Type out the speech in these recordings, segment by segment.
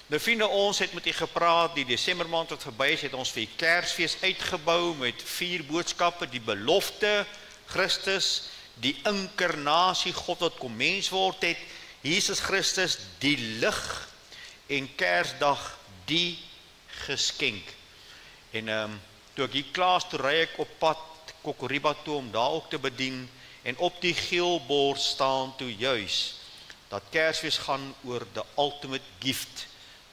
Nou vriende, ons het met u gepraat, die Desember maand wat verby is, het ons vir die Kersfees uitgebou met 4 boodskappe, die belofte, Christus, die inkarnasie, God wat kom mens word het, Jesus Christus, die lig, en Kersdag, die geskenk. En toe ek hier klaar is, toe ry ek op pad Kokoriba toe om daar ook te bedien, en op die geelbord staan toe juis, dat Kersfees gaan oor the ultimate gift,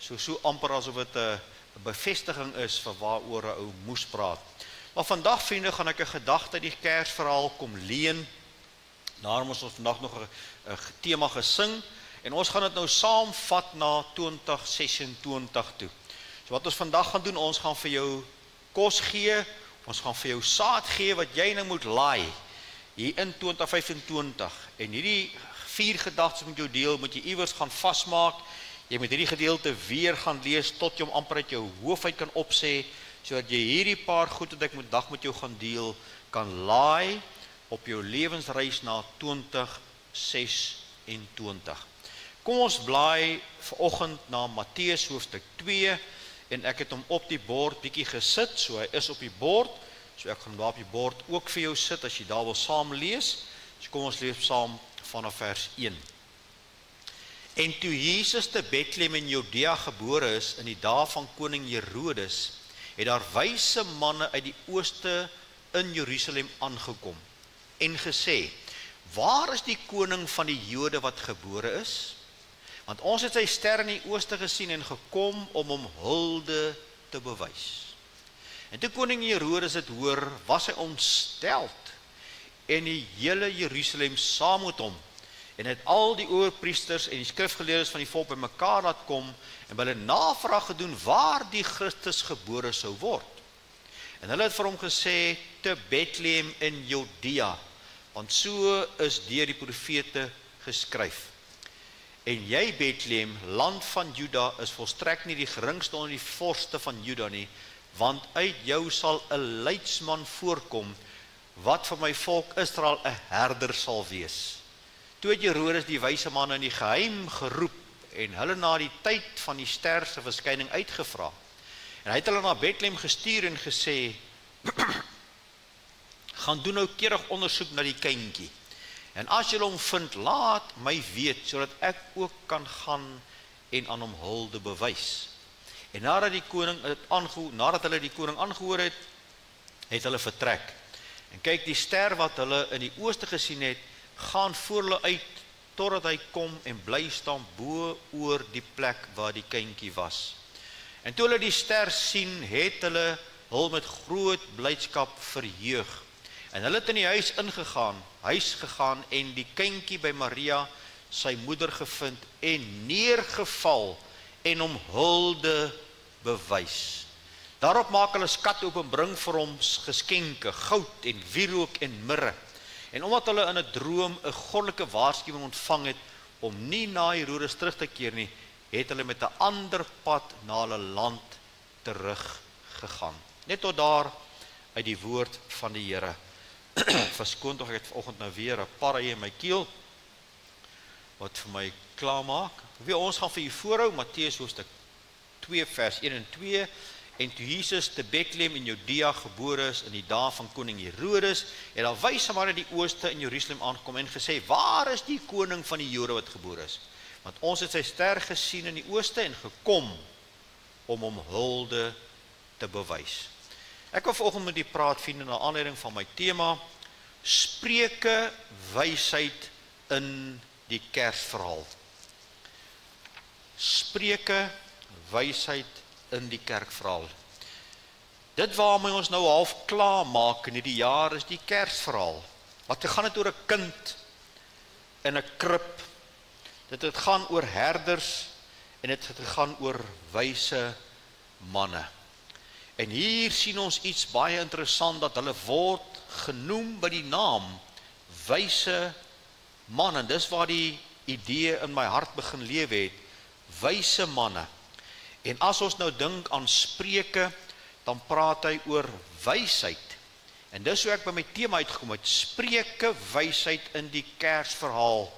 so amper asof het 'n bevestiging is van waaroor 'n ou moes praat. Maar vandag vriende, gaan ek 'n gedagte uit die Kersverhaal kom leen. Daarom is ons vandag nog 'n tema gesing, en ons gaan dit nou saamvat na 2026 toe. So wat ons vandag gaan doen, ons gaan vir jou kos gee, ons gaan vir jou saad gee wat jy nou moet laai hier in 2025. En hierdie 4 gedagtes met jou deel, moet jy iewers gaan vasmaak. Jy moet hierdie gedeelte weer gaan lees tot jy hom amper uit jou hoof uit kan opsê, sodat jy hierdie paar goed wat ek vandag met jou gaan deel, kan laai op jou lewensreis na 2026. Kom ons blaai vanoggend na Matteus hoofstuk 2, en ek het hom op die bord bietjie gesit, so hy is op die bord, so ek gaan daar op die bord ook vir jou sit, as jy daar wil saam lees. So kom ons lees saam vanaf vers 1. En toe Jesus te Bethlehem in Judea gebore is, in die dae van koning Herodes, het daar wyse manne uit die ooste in Jerusalem aangekom, en gesê, waar is die koning van die Jode wat gebore is? Want ons het sy ster in die ooste gesien en gekom om hom hulde te bewys. En toe koning Herodes dit hoor, was hy ontsteld, en die hele Jerusalem saam met hom, en het al die oorpriesters en die skrifgeleerdes van die volk bymekaar laat kom, en hulle navraag gedoen waar die Christus gebore sou word. En hulle het vir hom gesê, te Bethlehem in Judea, want so is deur die profete geskryf. En jy Bethlehem, land van Juda, is volstrek nie die geringste onder die vorste van Juda nie, want uit jou sal 'n leidsman voorkom, wat vir my volk Israel 'n herder sal wees. Toe het Herodes die wyse manne in die geheim geroep, en hulle na die tyd van die ster se verskyning uitgevra. En hy het hulle na Bethlehem gestuur en gesê, gaan doen noukeurig ondersoek na die kindjie. En as julle hom vind, laat my weet, sodat ek ook kan gaan en aan hom hulde bewys. En nadat hulle die koning aangehoor het, het hulle vertrek. En kyk, die ster wat hulle in die ooste gesien het, gaan voor hulle uit, totdat hy kom en bly staan bo oor die plek waar die kindjie was. En toe hulle die ster sien, het hulle hul met groot blydskap verheug. En hulle het in die huis gegaan en die kindjie by Maria, sy moeder gevind en neergeval en hom hulde bewys. Daarop maak hulle skat oop en bring vir hom geskenke, goud en wierook en mirre. En omdat hulle in 'n droom 'n goddelike waarskuwing ontvang het om nie na Herodes terug te keer nie, het hulle met 'n ander pad na hulle land terug gegaan. Net tot daar uit die woord van die Here. Verskoon tog, ek het vanoggend nou weer 'n parry in my keel wat vir my klaar maak. Ons gaan vir u voorhou Matteus hoofstuk 2 vers 1 en 2. En toe Jesus te Bethlehem in Judea gebore is in die dae van koning Herodes, het daar wyse manne uit die ooste in Jerusalem aangekom en gesê, waar is die koning van die Jode wat gebore is? Want ons het sy ster gesien in die ooste en gekom om hom hulde te bewys. Ek wil vanoggend met u praat, vriende, na aanleiding van my tema, Spreuke wysheid in die Kersverhaal. Spreuke wysheid in die kerkverhaal. Dit waarmee ons nou half klaar maak in hierdie jaar is die Kersverhaal. Wat gaan dit oor 'n kind in 'n krib. Dit het gaan oor herders en dit het gaan oor wyse manne. En hier sien ons iets baie interessant, dat hulle word genoem by die naam wyse manne. Dis waar die idee in my hart begin lewe het, wyse manne. En as ons nou dink aan Spreuke, dan praat hy oor wysheid. En dis hoe ek by my tema uitgekom het, Spreuke wysheid in die Kersverhaal.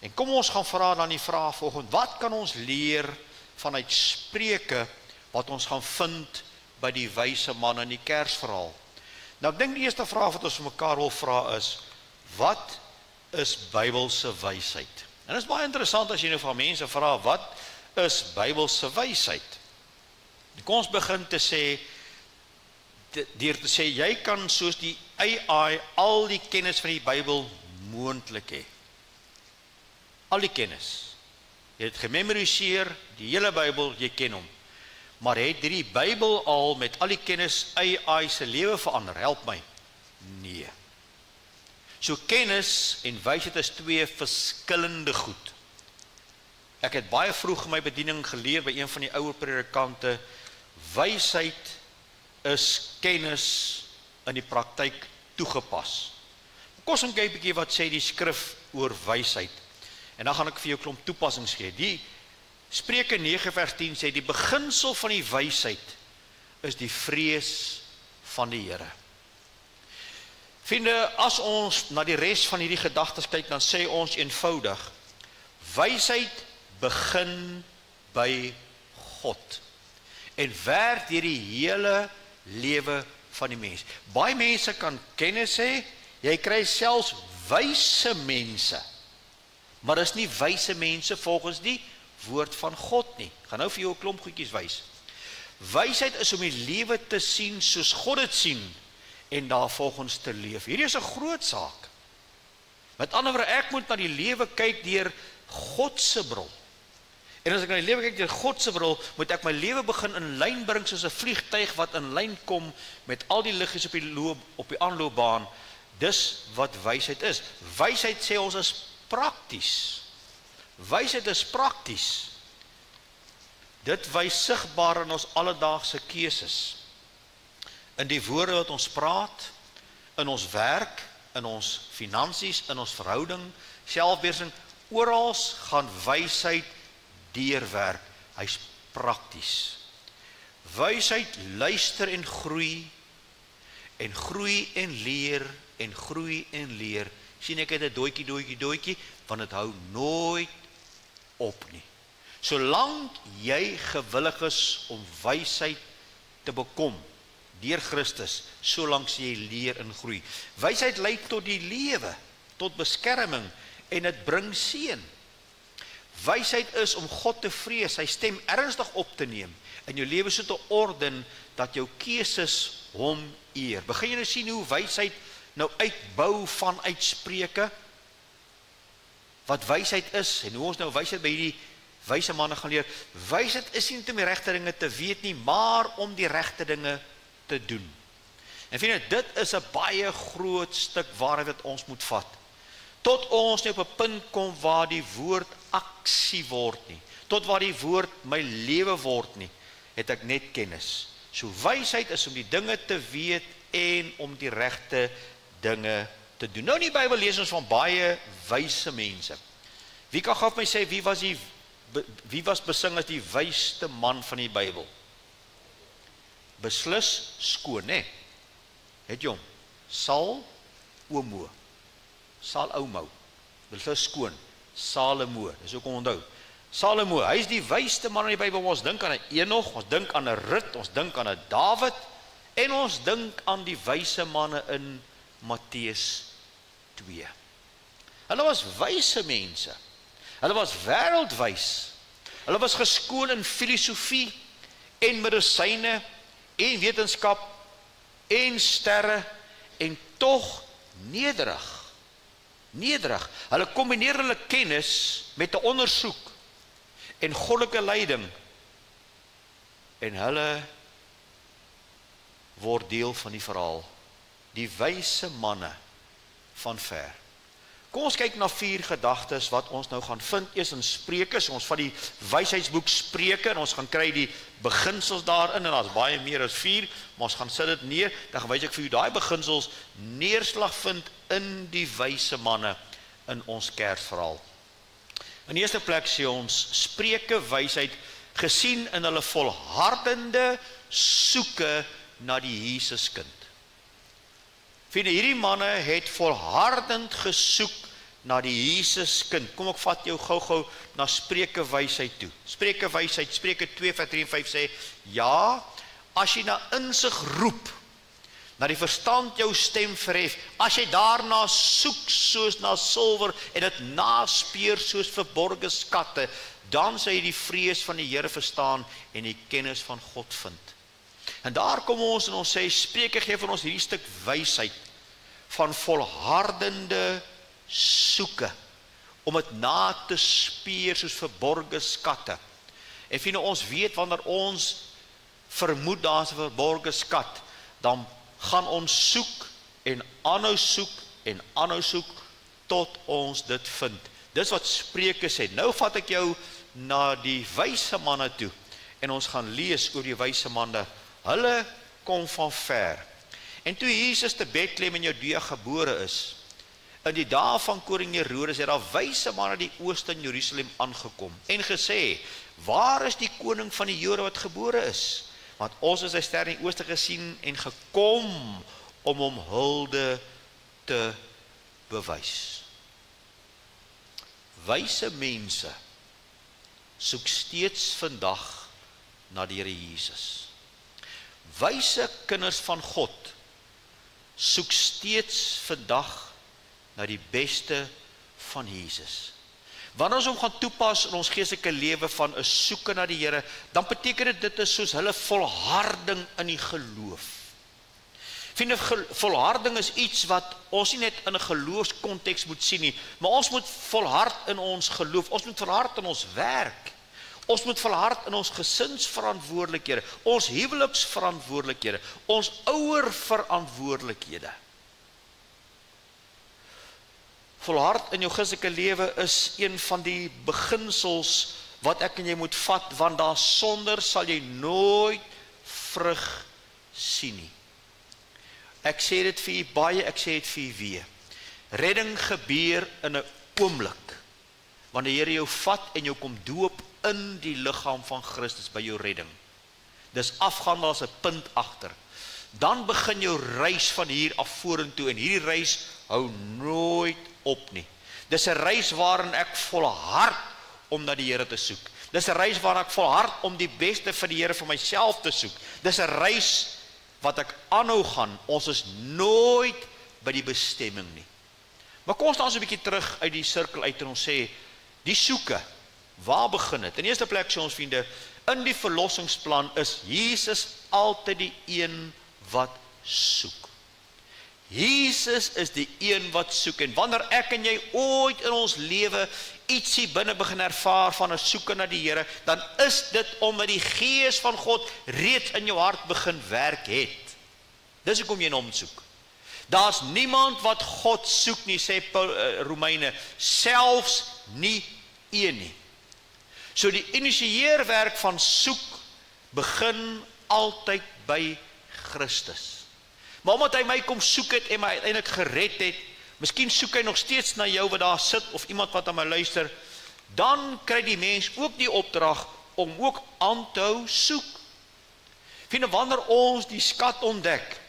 En kom ons gaan vra dan die vraag vanoggend, wat kan ons leer vanuit Spreuke wat ons gaan vind by die wyse man in die Kersverhaal. Nou ek dink die eerste vraag wat ons vir mekaar wil vra is, wat is Bybelse wysheid? En dit is baie interessant as jy nou van mense vra, wat is Bybelse wysheid? Kom ons begin te sê, deur te sê, jy kan soos die AI al die kennis van die Bybel moontlik hê. Al die kennis. Jy het gememoriseer, die hele Bybel, jy ken hom. Maar het die Bybel al met al die kennis AI se lewe verander? Help my. Nee. So kennis en wysheid is twee verskillende goed. Ek het baie vroeg in my bediening geleer by een van die ouer predikante, wysheid is kennis in die praktyk toegepas. Kom ons kyk 'n bietjie wat sê die skrif oor wysheid. En dan gaan ek vir jou 'n klomp toepassings gee. Die Spreuke 9 vers 10 sê, die beginsel van die wysheid is die vrees van die Here. Vriende, as ons na die res van hierdie gedagtes kyk, dan sê ons eenvoudig, wysheid begin by God en werk deur die hele lewe van die mens. Baie mense kan kennis hê, jy kry selfs wyse mense, maar is nie wyse mense volgens die woord van God nie. Ek gaan nou vir jou 'n klomp goedjies wys. Wysheid is om die lewe te sien soos God dit sien en daarvolgens te leef. Hierdie is 'n groot saak. Met ander woorde, ek moet na die lewe kyk deur God se bril. En as ek na die lewe kyk deur God se bril, moet ek my lewe begin in lyn bring soos 'n vliegtyg wat in lyn kom met al die liggies op die aanloopbaan. Dis wat wysheid is. Wysheid sê ons is prakties. Wysheid is prakties. Dit wys sigbaar in ons alledaagse keuses. In die woorde wat ons praat, in ons werk, in ons finansies, in ons verhouding, selfbeheersing, oral gaan wysheid deurwerk. Hy's prakties. Wysheid luister en groei en leer en groei en leer. Sien ek het 'n doetjie, want dit hou nooit op nie. Solank jy gewillig is om wysheid te bekom deur Christus, solank sê jy leer en groei. Wysheid lei tot die lewe, tot beskerming en dit bring seën. Wysheid is om God te vrees, sy stem ernstig op te neem en jou lewe so te orden dat jou keuses hom eer. Begin jy nou sien hoe wysheid nou uitbou vanuit Spreuke? Wat wysheid is en hoe ons nou wysheid by hierdie wyse manne gaan leer. Wysheid is nie om die regte dinge te weet nie, maar om die regte dinge te doen. En vriende, dit is 'n baie groot stuk waarheid wat ons moet vat. Tot ons nie op 'n punt kom waar die woord aksie word nie, tot waar die woord my lewe word nie, het ek net kennis. So wysheid is om die dinge te weet en om die regte dinge te doen. Nou in die Bybel lees ons van baie wyse mense. Wie kan gou vir my sê wie was besing as die wysste man van die Bybel? Beslis skoon, hè? Het jy hom? Salomo. Beslis skoon. Salomo. Dis ook onthou. Salomo, hy is die wysste man in die Bybel. Ons dink aan 'n Enoch, ons dink aan 'n Rut, ons dink aan 'n Dawid en ons dink aan die wyse manne in Matteus 2. Hulle was wyse mense. Hulle was wêreldwys. Hulle was geskool in filosofie en medisyne en wetenskap en sterre en tog nederig. Hulle kombineer hulle kennis met 'n ondersoek en goddelike leiding en hulle word deel van die verhaal. Die wyse manne van ver. Kom ons kyk na 4 gedagtes wat ons nou gaan vind. Eers in Spreuke, so ons vat die wysheidsboek Spreuke en ons gaan kry die beginsels daarin en daar's baie meer as 4, maar ons gaan sit dit neer, dan wys ek vir jou daai beginsels neerslag vind in die wyse manne in ons Kersverhaal. In die eerste plek sê ons Spreuke wysheid gesien in hulle volhardende soeke na die Jesuskind. Vriende, hierdie manne het volhardend gesoek na die Jesuskind. Kom ek vat jou gou-gou na Spreuke wysheid toe. Spreuke wysheid, Spreuke 2 vers 3 en 5 sê, ja, as jy na insig roep, na die verstand jou stem verhef, as jy daarna soek soos na silwer en dit naspeur soos verborge skatte, dan sal jy die vrees van die Here verstaan en die kennis van God vind. En daar kom ons en ons sê, Spreuke gee van ons hierdie stuk wysheid van volhardende soeke, om dit na te speur soos verborge skatte. En vriende, ons weet wanneer ons vermoed daar is 'n verborge skat, dan gaan ons soek en aanhou soek en aanhou soek tot ons dit vind. Dis wat Spreuke sê. Nou vat ek jou na die wyse manne toe en ons gaan lees oor die wyse manne. Hulle kom van ver. En toe Jesus te Bethlehem in Judea gebore is, in die dae van koning Herodes, het daar wyse manne die ooste in Jerusalem aangekom en gesê, waar is die koning van die Jode wat gebore is? Want ons het sy ster in die ooste gesien en gekom om hom hulde te bewys. Wyse mense soek steeds vandag na die Here Jesus. Wyse kinders van God soek steeds vandag na die beste van Jesus. Wanneer ons hom gaan toepas in ons geestelike lewe van 'n soeke na die Here, dan beteken dit is soos hulle volharding in die geloof. Vriende, volharding is iets wat ons nie net in 'n geloofskonteks moet sien nie, maar ons moet volhard in ons geloof, ons moet volhard in ons werk, ons moet volhard in ons gesinsverantwoordelikhede, ons huweliksverantwoordelikhede, ons ouerverantwoordelikhede. Volhard in jou geestelike lewe is een van die beginsels wat ek en jy moet vat, want daarsonder sal jy nooit vrug sien nie. Ek sê dit vir u baie, ek sê dit vir u weer. Redding gebeur in 'n oomblik, wanneer die Here jou vat en jou kom doop in die liggaam van Christus by jou redding. Dis afgaan, daar's 'n punt agter. Dan begin jou reis van hier af vorentoe, en hierdie reis hou nooit op nie. Dis 'n reis waarin ek volhard om na die Here te soek. Dis 'n reis waarin ek volhard om die beste vir die Here vir myself te soek. Dis 'n reis wat ek aanhou gaan. Ons is nooit by die bestemming nie. Maar kom ons staan so 'n bietjie terug uit die sirkel uit en ons sê, die soeke, waar begin dit? In eerste plek sê ons vriende, in die verlossingsplan is Jesus altyd die een wat soek. Jesus is die een wat soek, en wanneer ek en jy ooit in ons lewe ietsie binne begin ervaar van 'n soeke na die Here, dan is dit omdat die Gees van God reeds in jou hart begin werk het. Dis hoekom jy hom soek. Daar's niemand wat God soek nie, sê Romeine, selfs nie een nie. So die initieerwerk van soek begin altyd by Christus. Maar omdat hy my kom soek het en my uiteindelik gered het, miskien soek hy nog steeds na jou wat daar sit, of iemand wat aan my luister, dan kry die mens ook die opdrag om ook aan te hou soek. Vriende, wanneer ons die skat ontdek,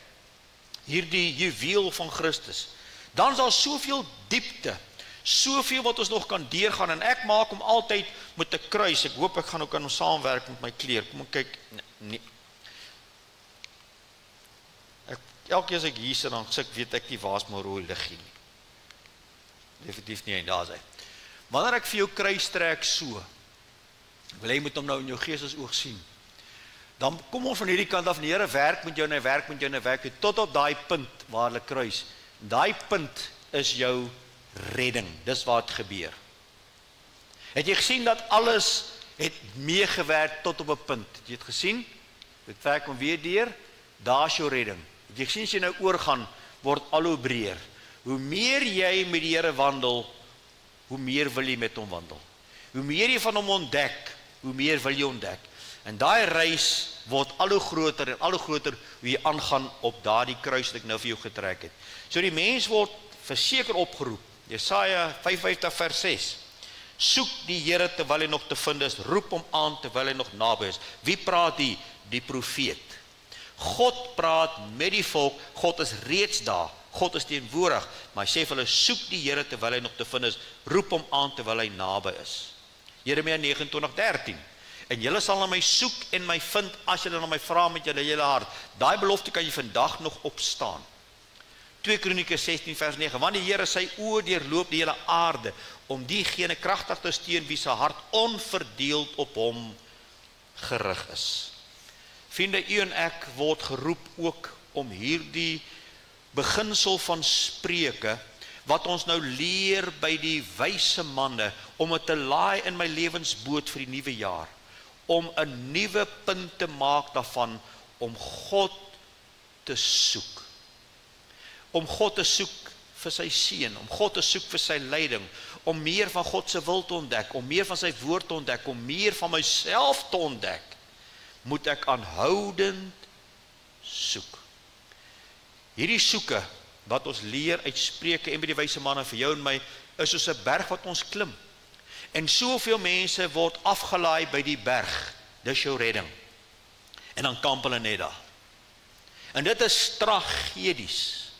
hierdie juweel van Christus, dan is daar soveel diepte, soveel wat ons nog kan deurgaan, en ek maak hom altyd met 'n kruis. Ek hoop ek gaan ook kan saamwerk met my kleer. Kom ek kyk, nee. Elke keer as ek hier sit, dan weet ek nie waar's my rooi liggie nie. Definitief nie, en daar's hy. Wanneer ek vir jou kruis trek so, wil jy moet hom nou in jou geestesoog sien. Dan kom ons van hierdie kant af, die Here werk met jou en hy werk met jou en hy werk met jou, tot op daai punt waar hulle kruis. Daai punt is jou redding. Dis waar dit gebeur. Het jy gesien dat alles het meegewerk tot op 'n punt? Het jy dit gesien? Dit werk om weer deur. Daar's jou redding. Het jy gesien as jy nou oorgaan, word al hoe breër. Hoe meer jy met die Here wandel, hoe meer wil jy met hom wandel. Hoe meer jy van hom ontdek, hoe meer wil jy ontdek. En daai reis word al hoe groter en al hoe groter hoe jy aangaan op daardie kruis wat ek nou vir jou getrek het. So die mens word verseker opgeroep. Jesaja 55 vers 6. Soek die Here terwyl hy nog te vind is, roep hom aan terwyl hy nog naby is. Wie praat hier? Die profeet. God praat met die volk, God is reeds daar, God is teenwoordig, maar hy sê vir hulle, soek die Here terwyl hy nog te vind is, roep hom aan terwyl hy naby is. Jeremia 29:13. En julle sal na my soek en my vind as julle na my vra met julle hele hart. Daai belofte kan jy vandag nog opstaan. 2 Kronieke 16:9. Want die Here sy oë deurloop die hele aarde om diegene kragtig te steun wie se hart onverdeeld op hom gerig is. Vriende, u en ek word geroep ook om hierdie beginsel van Spreuke wat ons nou leer by die wyse manne, om het te laai in my lewensboot vir die nuwe jaar, om 'n nuwe punt te maak daarvan, om God te soek. Om God te soek vir sy seën, om God te soek vir sy leiding, om meer van God se wil te ontdek, om meer van sy woord te ontdek, om meer van myself te ontdek, moet ek aanhoudend soek. Hierdie soeke wat ons leer uit Spreuke en by die wyse manne vir jou en my, is soos 'n berg wat ons klim. En soveel mense word afgelaai by die berg. Dis jou redding. En dan kamp hulle net daar. En dit is tragedies.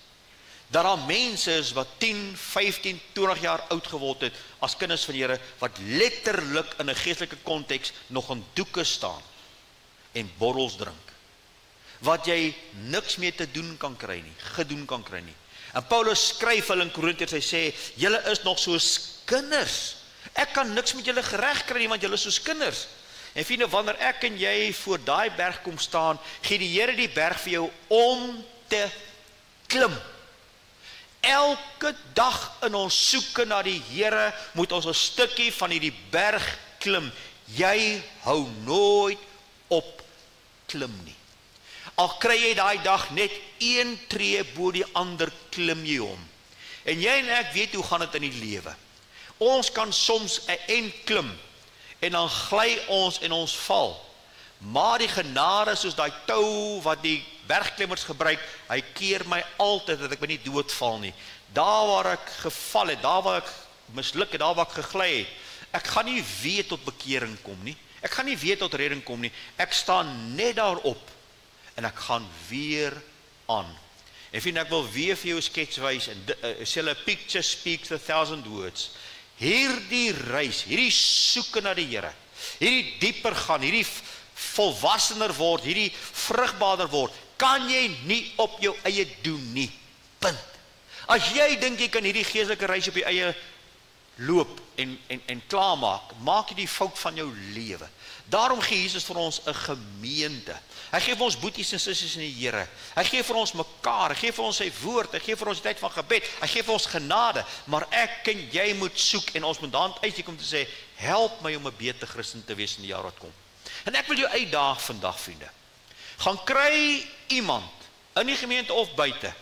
Dat daar mense is wat 10, 15, 20 jaar oud geword het as kinders van die Here, wat letterlik in 'n geestelike konteks nog in doeke staan en borrels drink. Wat jy niks mee te doen kan kry nie, gedoen kan kry nie. En Paulus skryf hulle in Korintiërs, hy sê, julle is nog soos kinders. Ek kan niks met julle gereg kry nie, want julle is soos kinders. En vriende, wanneer ek en jy voor daai berg kom staan, gee die Here die berg vir jou om te klim. Elke dag in ons soeke na die Here, moet ons 'n stukkie van hierdie berg klim. Jy hou nooit op klim nie. Al kry jy daai dag net een tree bo die ander, klim jy hom. En jy en ek weet hoe gaan dit in die lewe. Ons kan soms 'n end klim en dan gly ons en ons val. Maar die genade, soos daai tou wat die bergklimmers gebruik, hy keer my altyd dat ek my nie doodval nie. Daar waar ek geval het, daar waar ek misluk het, daar waar ek gegly het, ek gaan nie weer tot bekering kom nie. Ek gaan nie weer tot redding kom nie. Ek staan net daarop en ek gaan weer aan. En vriend, ek wil weer vir jou 'n skets wys, en sê, a picture speaks 1,000 words. Hierdie reis, hierdie soeke na die Here, hierdie dieper gaan, hierdie volwassener word, hierdie vrugbaarder word, kan jy nie op jou eie doen nie. Punt. As jy dink jy kan hierdie geestelike reis op jou eie loop en klaarmaak, maak jy die fout van jou lewe. Daarom gee Jesus vir ons 'n gemeente. Hy gee vir ons boeties en sissies in die Here. Hy gee vir ons mekaar, hy gee vir ons sy woord, hy gee vir ons die tyd van gebed, hy gee vir ons genade, maar ek en jy moet soek en ons moet dan uitsteek om te sê, help my om 'n beter Christen te wees in die jaar wat kom. En ek wil jou uitdaag vandag, vriende. Gaan kry iemand in die gemeente of buite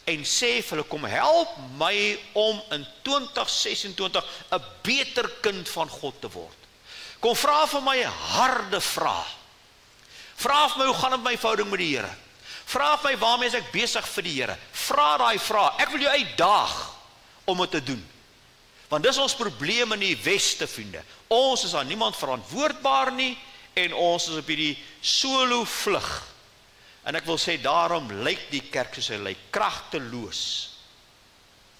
en sê vir hulle, kom help my om in 2026 'n beter kind van God te word. Kom vra vir my harde vrae. Vra vir my, hoe gaan dit met my verhouding met die Here? Vra vir my, waarmee is ek besig vir die Here? Vra daai vrae. Ek wil jou uitdaag om dit te doen. Want dis ons probleem in die Weste, vriende. Ons is aan niemand verantwoordbaar nie en ons is op hierdie solo vlug. En ek wil sê, daarom lyk die kerk soos hy lyk, kragteloos.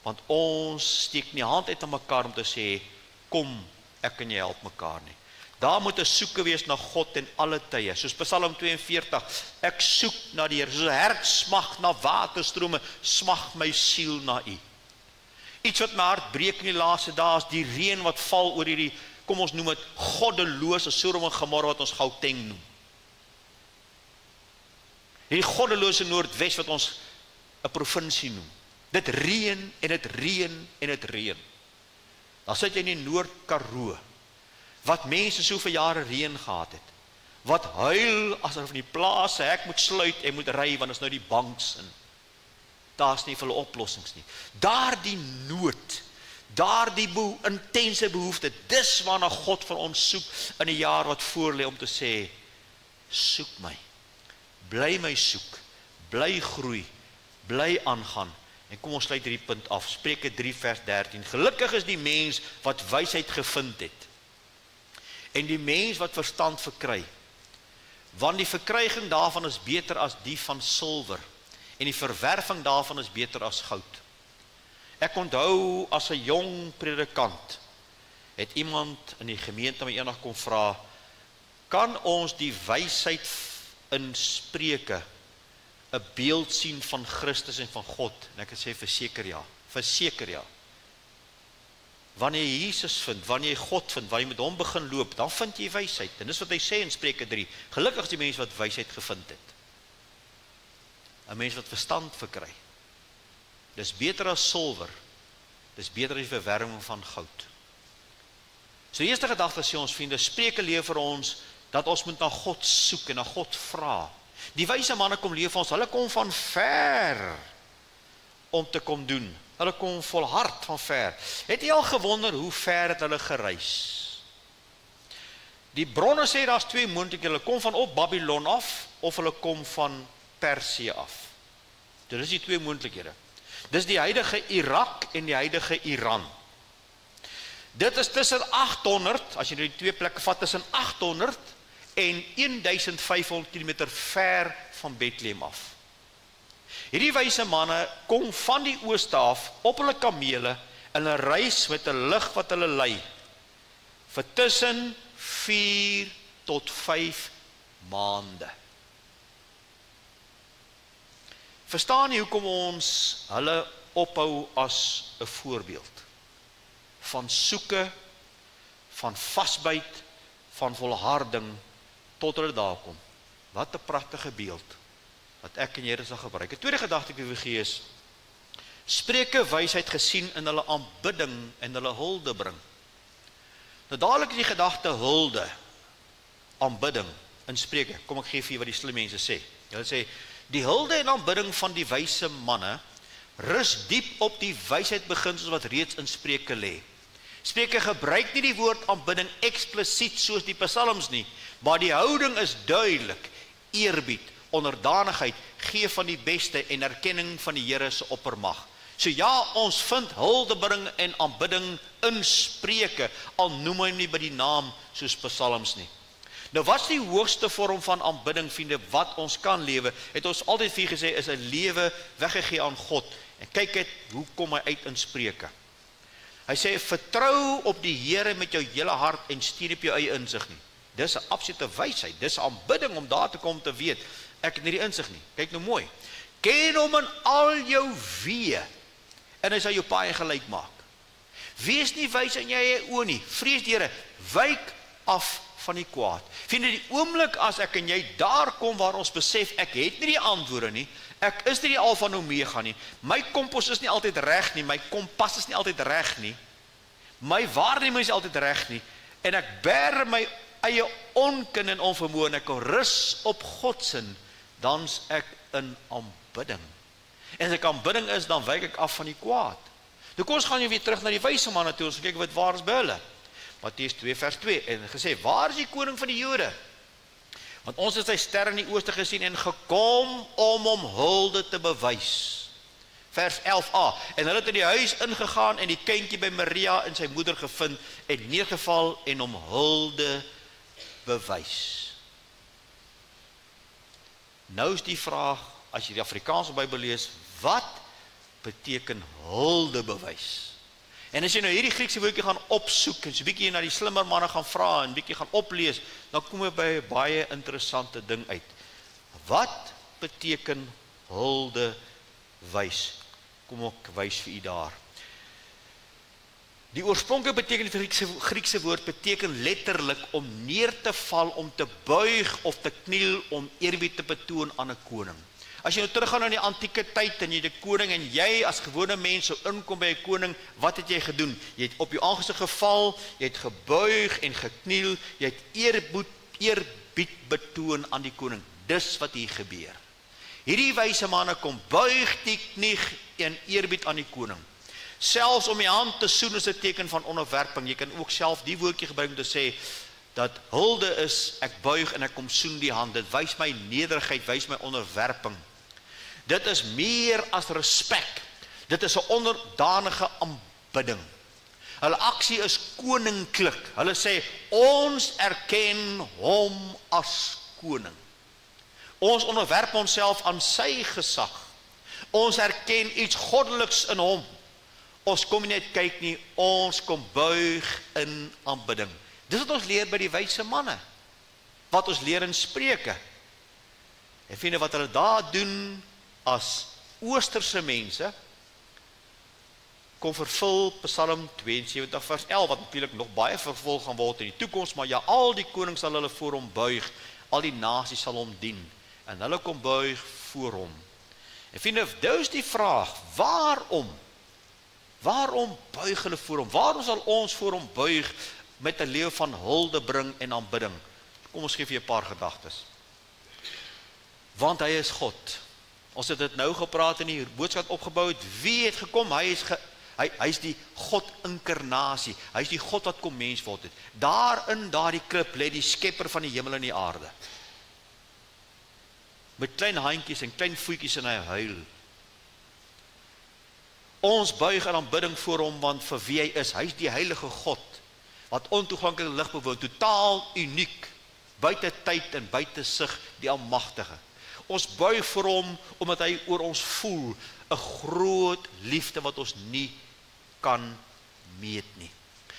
Want ons steek nie hand uit aan mekaar om te sê, kom, ek en jy help mekaar nie. Daar moet 'n soeke wees na God in alle tye. Soos Psalm 42, ek soek na die Here, soos 'n hert smag na waterstrome, smag my siel na U. Iets wat my hart breek in die laaste dae is die reën wat val oor hierdie, kom ons noem dit goddelose Sodom en Gomorra wat ons Gauteng noem. Hierdie goddelose Noordwes wat ons 'n provinsie noem. Dit reën en dit reën en dit reën. Dan sit jy in die Noord-Karoo, wat mense so vir jare reën gehad het, wat huil as hulle van die plaas se hek moet sluit en moet ry, want is nou die banks in. Daar's nie vir hulle oplossings nie. Daardie nood, daardie intense behoefte, dis waarna God vir ons soek in die jaar wat voor lê, om te sê, soek my, bly my soek, bly groei, bly aangaan. En kom ons sluit hierdie punt af. Spreuke 3 vers 13. Gelukkig is die mens wat wysheid gevind het, en die mens wat verstand verkry, want die verkryging daarvan is beter as die van silwer, en die verwerving daarvan is beter as goud. Ek onthou as 'n jong predikant, het iemand in die gemeente my eendag kom vra, kan ons die wysheid in Spreuke 'n beeld sien van Christus en van God? En ek het sê verseker ja, verseker ja. Wanneer jy Jesus vind, wanneer jy God vind, wanneer jy met hom begin loop, dan vind jy wysheid. En dis wat hy sê in Spreuke 3. Gelukkig is die mens wat wysheid gevind het. 'n Mens wat verstand verkry. Dis beter as silwer. Dis beter as die verwerwing van goud. So die eerste gedagte sê ons vriende, Spreuke leer vir ons dat ons moet na God soek en na God vra. Die wyse manne kom leer vir ons, hulle kom van ver om te kom doen. Hulle kom volhard van ver. Het jy al gewonder hoe ver het hulle gereis? Die bronne sê daar's twee moontlikhede. Hulle kom van op Babylon af of hulle kom van Persië af. Dit is die twee moontlikhede. Dis die huidige Irak en die huidige Iran. Dit is tussen 800, as jy die twee plekke vat, tussen 800 en 1500 km ver van Bethlehem af. Hierdie wyse manne kom van die ooste af op hulle kamele en hulle reis met 'n lig wat hulle lei vir tussen 4 tot 5 maande. Verstaan jy hoekom ons hulle ophou as 'n voorbeeld van soeke, van vasbyt, van volharding tot hulle daar kom? Wat 'n pragtige beeld wat ek en jy sal gebruik. 'n Tweede gedagte ek wil gee is, Spreuke wysheid gesien in hulle aanbidding en hulle hulde bring. Nou dadelik is die gedagte hulde, aanbidding in Spreuke. Kom ek gee vir wat die slim mense sê. Hulle sê, die hulde en aanbidding van die wyse manne rus diep op die wysheid beginsels wat reeds in Spreuke lê. Spreuke gebruik nie die woord aanbidding eksplisiet soos die psalms nie, maar die houding is duidelik, eerbied, onderdanigheid, gee van die beste en erkenning van die Here se oppermag. So ja, ons vind huldebring en aanbidding in Spreuke, al noem hy nie by die naam soos psalms nie. Nou wat is die hoogste vorm van aanbidding, vriende, wat ons kan lewe? Het ons altyd vir gesê, is 'n lewe weggegee aan God. En kyk het, hoe kom hy uit in Spreuke? Hy sê, vertrou op die Here met jou hele hart en stuur op jou eie insig nie. Dis 'n absolute wysheid, dis 'n aanbidding om daar te kom te weet, ek het nie die insig nie. Kyk nou mooi. Ken hom in al jou weë en hy sal jou paaie gelyk maak. Wees nie wys in jou eie oë nie. Vrees die Here, wyk af van die kwaad. Vind jy die oomblik as ek en jy daar kom waar ons besef, ek het nie die antwoorde nie, ek is nie die alfa en omega nie, my kompos is nie altyd reg nie, my kompas is nie altyd reg nie, my waarneming is altyd reg nie, en ek bær my eie onkunde en onvermoë en ek rus op God se, dan's ek in aanbidding. En as ek aanbidding is, dan wyk ek af van die kwaad. Nou kom ons gaan weer terug na die wyse manne toe, ons kyk wat waar is by hulle. Matteus 2 vers 2, en gesê, waar is die koning van die Jode? Want ons het sy ster in die ooste gesien en gekom om hom hulde te bewys. Vers 11a, en hulle het in die huis ingegaan en die kindjie by Maria en sy moeder gevind en neergeval en hom hulde bewys. Nou is die vraag, as jy die Afrikaanse Bybel lees, wat beteken hulde bewys? En as jy nou hierdie Griekse woordjie gaan opsoek en so 'n bietjie na die slimmer manne gaan vra en bietjie gaan oplees, dan kom jy by 'n baie interessante ding uit. Wat beteken hulde wys? Kom ek wys vir u daar. Die oorspronklike betekenis van die Griekse woord beteken letterlik om neer te val, om te buig of te kniel, om eerbied te betoon aan 'n koning. As jy nou teruggaan na die antieke tyd en jy die koning en jy as gewone mens sou inkom by 'n koning, wat het jy gedoen? Jy het op jou aangesig geval, jy het gebuig en gekniel, jy het eerbied betoon aan die koning. Dis wat hier gebeur. Hierdie wyse manne kom buig die knie en eerbied aan die koning. Selfs om die hand te soen is 'n teken van onderwerping. Jy kan ook self die woordjie gebruik om te sê dat hulde is, ek buig en ek kom soen die hand. Dit wys my nederigheid, wys my onderwerping. Dit is meer as respek. Dit is 'n onderdanige aanbidding. Hulle aksie is koninklik. Hulle sê, ons erken hom as koning. Ons onderwerp onsself aan sy gesag. Ons erken iets goddeliks in hom. Ons kom nie net kyk nie, ons kom buig in aanbidding. Dis wat ons leer by die wyse manne, wat ons leer in Spreuke. En vriende, wat hulle daar doen as Oosterse mense, kom vervul Psalm 72 vers 11, wat natuurlijk nog baie vervul gaan word in die toekoms, maar ja, al die konings sal hulle voor hom buig, al die nasies sal hom dien, en hulle kom buig voor hom. En vriende, dit is die vraag, waarom buig hulle voor hom? Waarom sal ons voor hom buig met 'n lewe van hulde bring en aanbidding? Kom ons gee vir 'n paar gedagtes. Want hy is God. Ons het dit nou gepraat in die boodskap opgebou het. Wie het gekom? Hy is die God-inkarnasie. Hy is die God wat kom mens word het. Daar in daardie krib lê die skepper van die hemel en die aarde. Met klein handjies en klein voetjies en hy huil. Ons buig in aanbidding voor hom, want vir wie hy is. Hy is die heilige God, wat ontoeganklike lig bewoon, totaal uniek, buite tyd en buite sig, die almagtige. Ons buig vir hom, omdat hy oor ons voel, 'n groot liefde wat ons nie kan meet nie.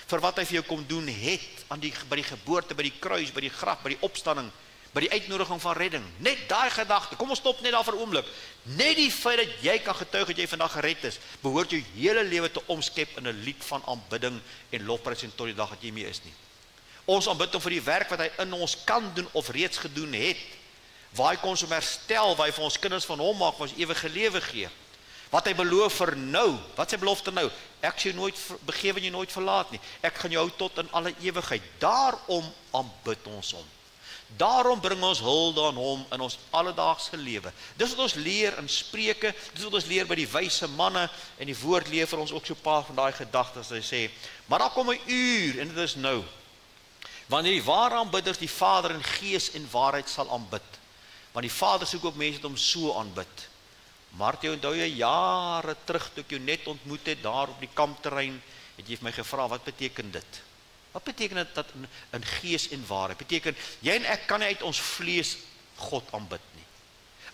Vir wat hy vir jou kom doen het, by die geboorte, by die kruis, by die graf, by die opstanding, by die uitnodiging van redding. Net daai gedagte, kom ons stop net daar vir 'n oomblik. Net die feit dat jy kan getuig dat jy vandag gered is, behoort jou hele lewe te omskep in 'n lied van aanbidding en lofprys tot die dag dat jy mee is nie. Ons aanbid hom vir die werk wat hy in ons kan doen of reeds gedoen het. Waar hy kon ons herstel, waar hy vir ons kinders van hom maak, vir ons ewige lewe gee. Wat hy beloof vir nou, wat sy belofte nou? Ek sal jou nooit begewe en jou nooit verlaat nie. Ek gaan jou hou tot in alle ewigheid. Daarom aanbid ons hom. Daarom bring ons hulde aan hom in ons alledaagse lewe. Dis wat ons leer in Spreuke, dis wat ons leer by die wyse manne, en die woord leer vir ons ook so 'n paar van daai gedagtes. Hy sê, maar daar kom 'n uur, en dit is nou, wanneer die ware aanbidders die Vader in gees en waarheid sal aanbid. Want die Vader soek ook mense wat hom so aanbid. Martie, onthou jy jare terug toe ek jou net ontmoet het daar op die kampterrein, het jy vir my gevra, wat beteken dit? Wat beteken dit dat in gees en waarheid? Beteken, jy en ek kan nie uit ons vlees God aanbid nie.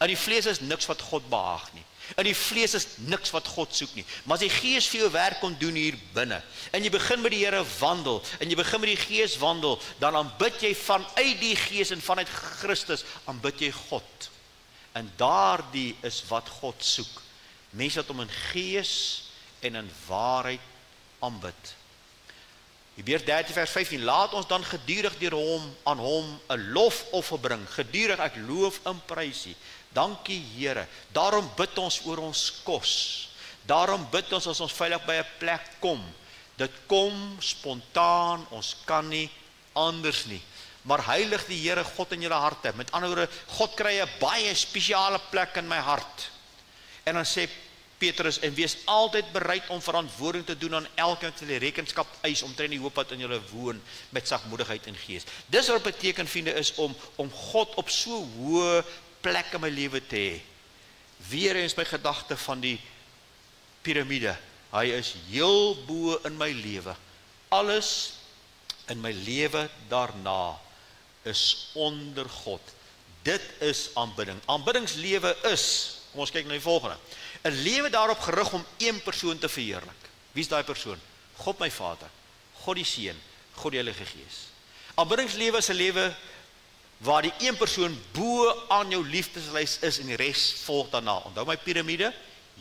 In die vlees is niks wat God behaag nie. In die vlees is niks wat God soek nie. Maar as die gees vir jou werk kon doen hier binne, en jy begin met die Here wandel, en jy begin met die gees wandel, dan aanbid jy vanuit die gees en vanuit Christus, aanbid jy God. En daardie is wat God soek. Mense wat hom in gees en in waarheid aanbid. Hebreërs 13 vers 15, laat ons dan gedurig deur hom aan hom 'n lofoffer bring. Gedurig, ek loof en prys U. Dankie Here. Daarom bid ons oor ons kos. Daarom bid ons as ons veilig by 'n plek kom. Dit kom spontaan, ons kan nie anders nie. Maar heilig die Here God in julle harte. Met ander woorde, God kry 'n baie spesiale plek in my hart. En dan sê Petrus, en wees altyd bereid om verantwoording te doen aan elkeen wat julle rekenskap eis omtrent die hoop wat in julle woon met sagmoedigheid en gees. Dis wat beteken, vriende, is om God op so hoë plek in my lewe te hê. Weer eens my gedagte van die piramide. Hy is heel bo in my lewe. Alles in my lewe daarna is onder God. Dit is aanbidding. Aanbiddingslewe is, kom ons kyk na die volgende, 'n lewe daarop gerig om een persoon te verheerlik. Wie is daai persoon? God my Vader, God die Seun, God die Heilige Gees. Aanbiddingslewe is 'n lewe waar die een persoon bo aan jou liefdeslys is en die res volg daarna. Onthou my piramide,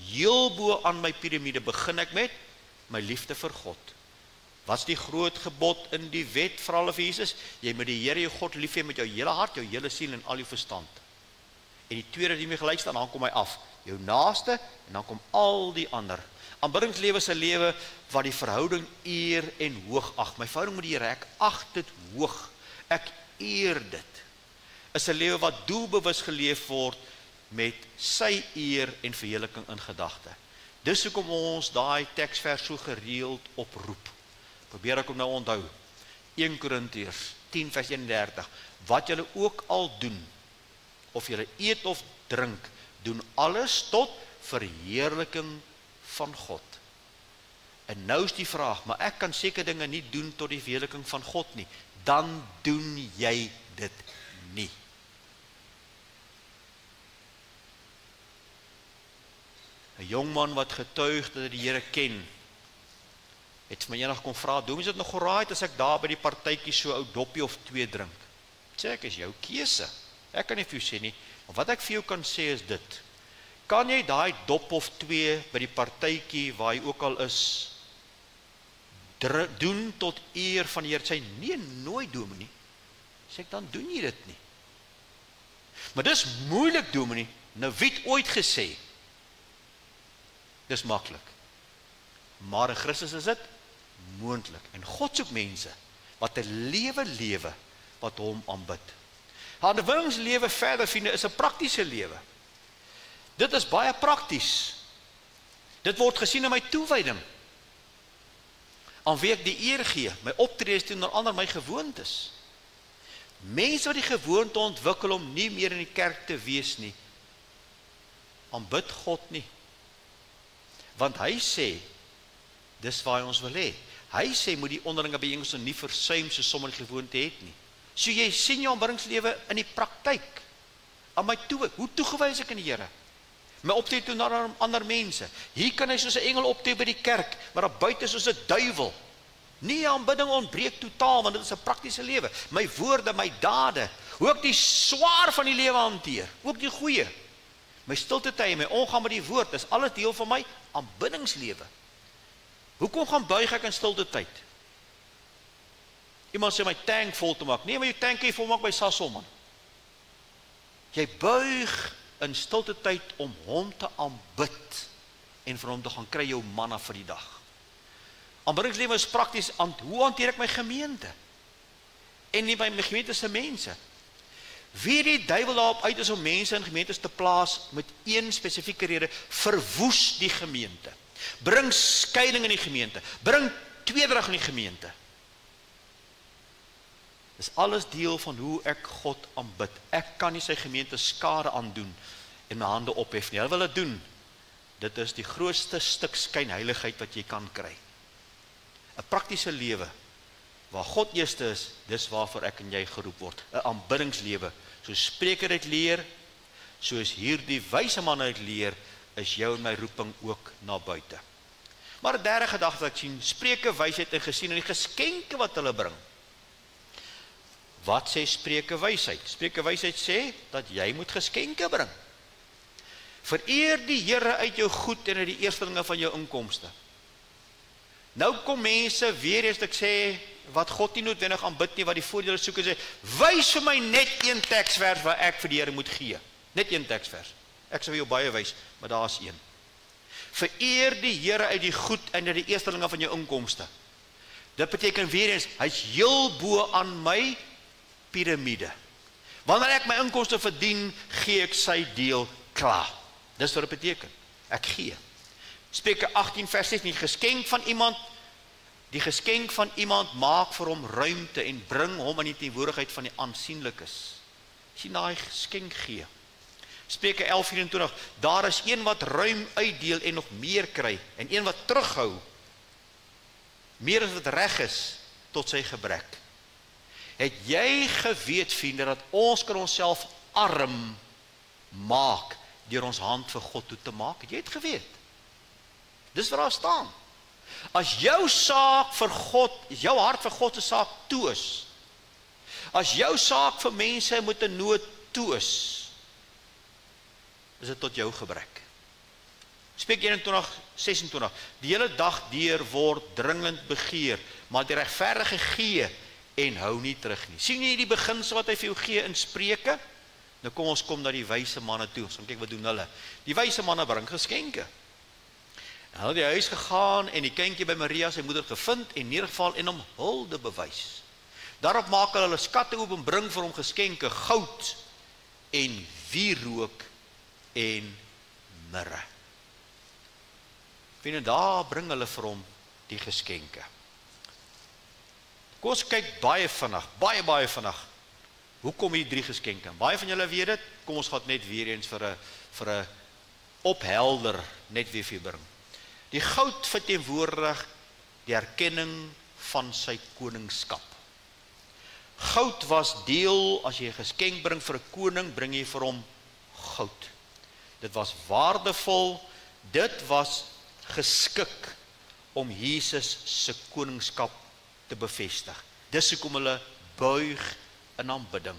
heel bo aan my piramide begin ek met my liefde vir God. Wat's die groot gebod in die wet vir alle vir Jesus? Jy moet die Here jou God lief hê met jou hele hart, jou hele siel en al jou verstand. En die tweede die mee gelyk staan, dan kom hy af. Jou naaste, en dan kom al die ander. Aanbiddingslewe is 'n lewe waar die verhouding eer en hoog ag. My verhouding met die Here, ek ag dit hoog. Ek eer dit. Is 'n lewe wat doelbewus geleef word met sy eer en verheerliking in gedagte. Dis hoekom ons daai teksvers so gereeld oproep. Probeer ek hom nou onthou. 1 Korintiërs 10 vers 31. Wat julle ook al doen, of julle eet of drink, doen alles tot verheerliking van God. En nou is die vraag, maar ek kan seker dinge nie doen tot die verheerliking van God nie. Dan doen jy dit nie. Een jong man wat getuig dat hy die Here ken, het vir my eendag kom vra, "Dominee, is dit nog alright as ek daar by die partytjie so 'n ou doppie of 2 drink?" Sê ek, is jou keuse. Ek kan nie vir jou sê nie, maar wat ek vir jou kan sê is dit. Kan jy daai dop of 2 by die partytjie waar jy ook al is, doen tot eer van die Here? Sê, nee, nooit, Dominee. Sê ek, dan doen jy dit nie. Maar dis moeilik, Dominee. Nou wie het ooit gesê? Dis maklik. Maar in Christus is dit moontlik. En God soek mense wat 'n lewe wat hom aanbid. Handelingslewe verder, vriende, is 'n praktiese lewe. Dit is baie prakties. Dit word gesien in my toewyding. Aan wie ek die eer gee, my optredes teenoor ander, my gewoontes. Mense wat die gewoonte ontwikkel om nie meer in die kerk te wees nie, aanbid God nie. Want hy sê, dis waar hy ons wil hê. Hy sê, moet die onderlinge byeenkomste nie versuim, so sommer die gewoonte het nie. So jy sien jou aanbiddingslewe in die praktyk, aan my toe, hoe toegewys ek in die Here? My optrede toe na ander mense. Hier kan hy soos 'n engel optree by die kerk, maar daar buite soos 'n duiwel. Nie aanbidding ontbreek totaal, want dit is 'n praktiese lewe. My woorde, my dade, hoe ek die swaar van die lewe hanteer, ook die goeie. My stilte tye, my omgang met die woord, is alles deel van my aanbiddingslewe. Hoekom gaan buig ek in stilte tyd? Iemand sê my tank vol te maak. Nee, maar jou tank kan jy volmaak by Sasol, man. Jy buig in stilte tyd om hom te aanbid en vir hom te gaan kry jou manna vir die dag. Aanbiddingslewe is prakties, hoe hanteer ek my gemeente? En nie by my gemeente se mense. Wie die duiwel daarop uit is om mense in gemeentes te plaas met een spesifieke rede, verwoes die gemeente. Bring skeiding in die gemeente, bring tweedrag in die gemeente. Dis alles deel van hoe ek God aanbid. Ek kan nie sy gemeente skade aandoen en my hande ophef nie. Hulle wil dit doen. Dit is die grootste stuk skynheiligheid wat jy kan kry. 'n Praktiese lewe waar God eerste is, dis waarvoor ek en jy geroep word. 'n Aanbiddingslewe. So Spreuke dit leer, soos hierdie wyse man uit leer, is jou en my roeping ook na buite. Maar 'n derde gedagte wat ek sien, Spreuke wysheid en gesien in die geskenke wat hulle bring. Wat sê Spreuke wysheid? Spreuke wysheid sê dat jy moet geskenke bring. Vereer die Here uit jou goed en uit die eerstelinge van jou inkomste. Nou kom mense weer eens ek sê wat God nie noodwendig aanbid nie, wat die voordele soek en sê, wys vir my net een teksvers waar ek vir die Here moet gee. Net een teksvers. Ek sal vir jou baie wys, maar daar's een. Vereer die Here uit die goed en uit die eerstelinge van jou inkomste. Dit beteken weer eens, hy's heel bo aan my piramide. Wanneer ek my inkomste verdien, gee ek sy deel klaar. Dis wat dit beteken. Ek gee. Spreuke 18 vers 16, die geskenk van iemand maak vir hom ruimte en bring hom in die teenwoordigheid van die aansienlikes. Sien daai geskenk gee. Spreuke 11:24, daar is een wat ruim uitdeel en nog meer kry, en een wat terughou, meer as wat reg is, tot sy gebrek. Het jy geweet, vriende, dat ons kan onsself arm maak, deur ons hand vir God toe te maak? Het jy het geweet? Dis wat daar staan. As jou saak vir God, jou hart vir God se saak toe is, as jou saak vir mense met 'n nood toe is dit tot jou gebrek. Spreuke 21:26, die hele dag deur word dringend begeer, maar die regverdige gee en hou nie terug nie. Sien jy die beginsel wat hy vir jou gee in Spreuke? Nou kom ons na die wyse manne toe. Ons gaan kyk wat doen hulle. Die wyse manne bring geskenke. Hulle het die huis gegaan en die kindjie by Maria sy moeder gevind en neergeval en hom hulde bewys. Daarop maak hulle skatte oop en bring vir hom geskenke, goud en wierook en mirre. En daar bring hulle vir hom die geskenke. Kom ons kyk baie vinnig, baie vinnig. Hoe kom hier 3 geskenke? Baie van julle weet dit. Kom ons gaan net weer eens vir 'n ophelder net weer vir bring. Die goud verteenwoordig die erkenning van sy koningskap. Goud was deel, as jy 'n geskenk bring vir 'n koning, bring jy vir hom goud. Dit was waardevol, dit was geskik om Jesus se koningskap te bevestig. Dis hoekom hulle buig in aanbidding.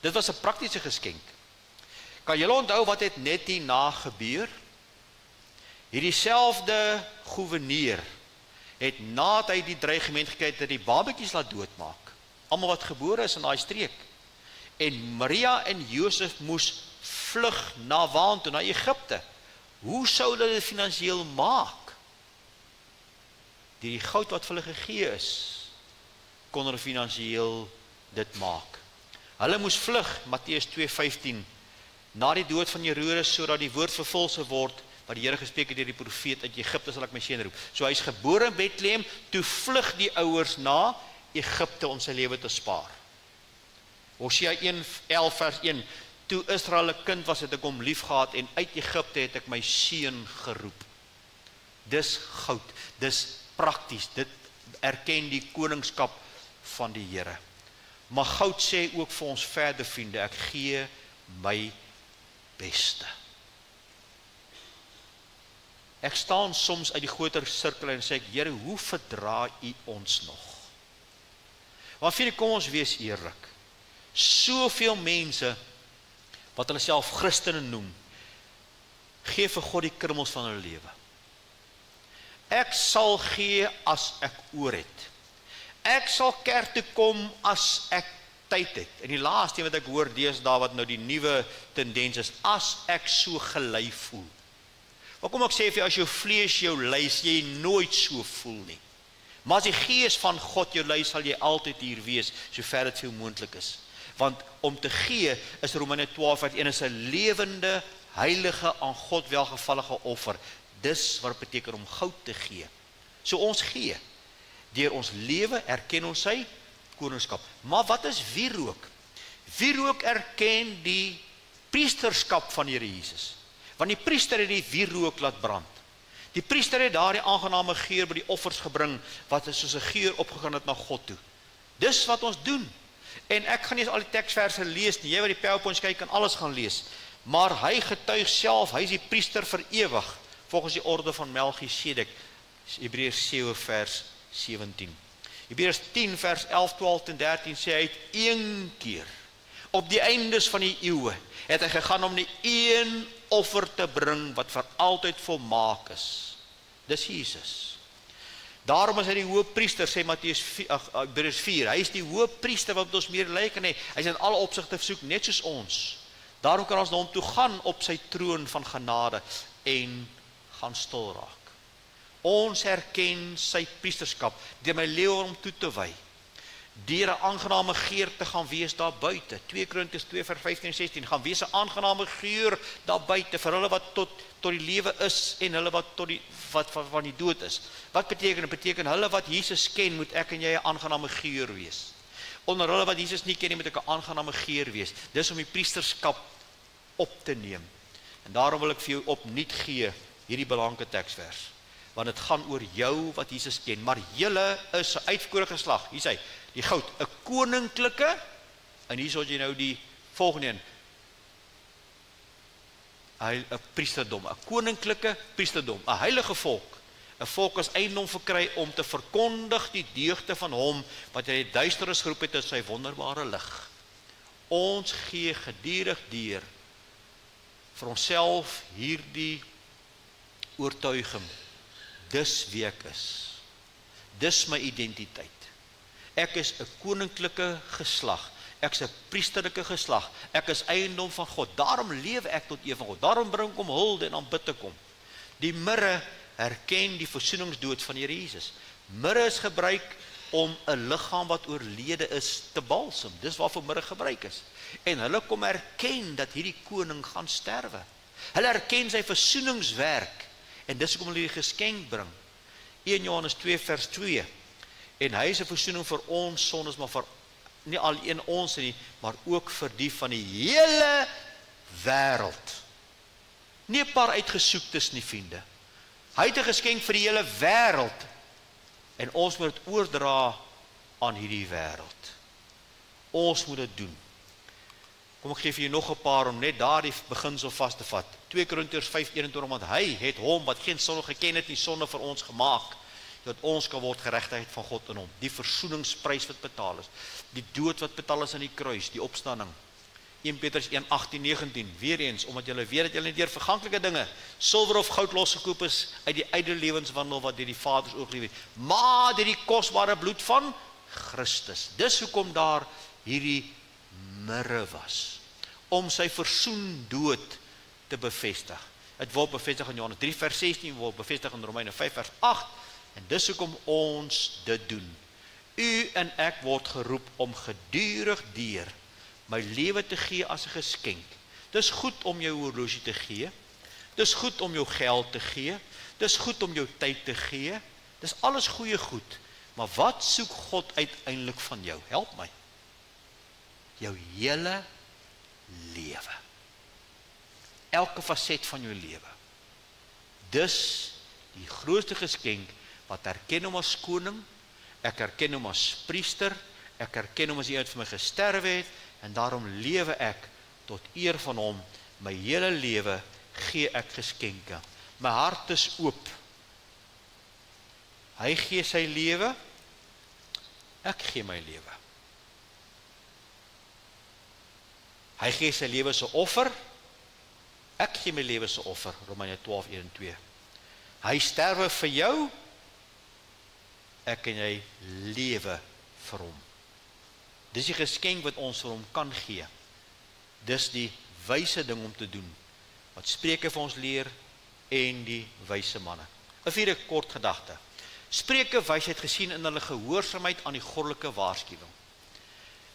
Dit was 'n praktiese geskenk. Kan julle onthou wat het net hierna gebeur? Hierdie selfde gouverneur het nadat hy die dreigement gekry het dat die babatjies laat doodmaak, almal wat gebore is in daai streek. En Maria en Josef moes vlug na waar toe, na Egipte. Hoe sou hulle dit finansiëel maak? Die goud wat vir hulle gegee is, kon hulle finansiëel dit maak. Hulle moes vlug, Matteus 2:15, na die dood van Herodes, sodat die woord vervul sou word, wat die Here gespreek het deur die profeet, uit Egipte sal ek my seun roep. So hy's gebore in Bethlehem, toe vlug die ouers na Egipte om sy lewe te spaar. Hosea 1:11 vers 1, toe Israel 'n kind was, het ek hom lief gehad, en uit Egipte het ek my seun geroep. Dis goud, dis prakties, dit erken die koningskap van die Here. Maar goud sê ook vir ons verder, vriende, ek gee my beste. Ek staan soms uit die groter sirkel en sê ek, Here, hoe verdra U ons nog? Want vriende, kom ons wees eerlik. Soveel mense, wat hulle self Christene noem, gee vir God die krummels van hulle lewe. Ek sal gee as ek oor het. Ek sal kerk toe kom as ek tyd het. En die laaste wat ek hoor deesdae wat nou die nuwe tendens is, as ek so gelei voel. Maar kom ek sê vir jou, as jou vlees jou lei, jy nooit so voel nie. Maar as die Gees van God jou lei, sal jy altyd hier wees, sover dit veel moontlik is. Want om te gee, is Romeine 12:1, is 'n lewende, heilige, aan God welgevallige offer. Dis wat het beteken om goud te gee. So ons gee. Deur ons lewe erken ons sy koningskap. Maar wat is wierook? Wierook erken die priesterskap van Here Jesus. Want die priester het die wierook laat brand. Die priester het daardie aangename geur by die offers gebring, wat soos 'n geur opgegaan het na God toe. Dis wat ons doen. En ek gaan nie al die teksverse lees nie, jy wat die PowerPoint kyk kan alles gaan lees. Maar hy getuig self, hy is die priester vir ewig, volgens die orde van Melchisedek, Hebreërs 7 vers 17. Hebreërs 10 vers 11, 12 en 13 sê hy het een keer, op die eindes van die eeue, het hy gegaan om die een offer te bring, wat vir altyd volmaak is. Dis Jesus. Daarom is hy die hoëpriester, sê Matteus 4, hy is die hoëpriester wat ons meer lyk en hy is in alle opsigte versoek, net soos ons. Daarom kan ons na hom toe gaan op sy troon van genade en gaan stil raak. Ons erken sy priesterskap, deur my lewe om toe te wy, deur 'n aangename geur te gaan wees daar buite. 2 Korintiërs 2 vers 15 en 16, gaan wees 'n aangename geur daar buite, vir hulle wat tot die lewe is, en hulle wat tot die van die dood is. Wat beteken? Dit beteken, hulle wat Jesus ken, moet ek en jy 'n aangename geur wees. Onder hulle wat Jesus nie ken nie, moet ek 'n aangename geur wees. Dis om die priesterskap op te neem. En daarom wil ek vir jou opnuut gee, hierdie belangrike teksvers. Want dit gaan oor jou wat Jesus ken, maar julle is 'n uitverkore geslag. Hier sê hy, die goud, 'n koninklike, en hier sal jy nou die volgende een, 'n priesterdom, 'n koninklike priesterdom, 'n heilige volk, 'n volk as eiendom verkry om te verkondig die deugde van hom wat hy die duisternis geroep het tot sy wonderbare lig. Ons gee gedurig deur vir onsself hierdie oortuiging. Dis wie ek is. Dis my identiteit. Ek is 'n koninklike geslag. Ek is 'n priesterlike geslag. Ek is eiendom van God. Daarom lewe ek tot eer van God. Daarom bring ek hom hulde en aanbid te kom. Die mirre erken die versoeningsdood van Here Jesus. Mirre is gebruik om 'n liggaam wat oorlede is te balsem. Dis waarvoor mirre gebruik is. En hulle kom erken dat hierdie koning gaan sterwe. Hulle erken sy versoeningswerk. En dis hoekom hulle die geskenk bring. 1 Johannes 2 vers 2. En hy is 'n versoening vir ons sondes, maar vir nie alleen ons nie, maar ook vir die van die hele wêreld. Nie 'n paar uitgesoektes nie, vriende. Hy het 'n geskenk vir die hele wêreld. En ons moet dit oordra aan hierdie wêreld. Ons moet dit doen. Kom ek gee vir jou nog 'n paar om net daardie beginsel vas te vat. 2 Korintiërs 5:21, want hy het hom wat geen sonde geken het nie sonde vir ons gemaak, dat ons kan word geregtigheid van God in hom. Die versoeningsprys wat betaal is, die dood wat betaal is aan die kruis, die opstanding. 1 Petrus 1:18-19, weer eens, omdat julle weet dat julle nie deur verganklike dinge, silwer of goud losgekoop is uit die ydelle lewenswandel wat deur die Vader se oog lief het, maar deur die kosbare bloed van Christus. Dis hoekom daar hierdie mirre was, om sy versoen dood te bevestig. Het word bevestig in Johannes 3 vers 16, word bevestig in Romeine 5 vers 8, en dis hoekom ons dit doen. U en ek word geroep om gedurig deur my lewe te gee as 'n geskenk. Dis goed om jou horlosie te gee, dis goed om jou geld te gee, dis goed om jou tyd te gee, dis alles goeie goed, maar wat soek God uiteindelik van jou? Help my. Jou hele lewe. Elke faset van jou lewe. Dis die grootste geskenk wat erken hom as koning, ek erken hom as priester, ek erken hom as die wat vir my gesterwe het, en daarom lewe ek tot eer van hom. My hele lewe gee ek geskenke. My hart is oop. Hy gee sy lewe, ek gee my lewe. Hy gee sy lewe as 'n offer, ek gee my lewe as 'n offer, Romeine 12:1-2. Hy sterwe vir jou, ek en jy lewe vir hom. Dis die geskenk wat ons vir hom kan gee. Dis die wyse ding om te doen, wat Spreuke vir ons leer, en die wyse manne. 'n vierde kort gedagte. Spreuke wysheid gesien in hulle gehoorsaamheid aan die goddelike waarskuwing.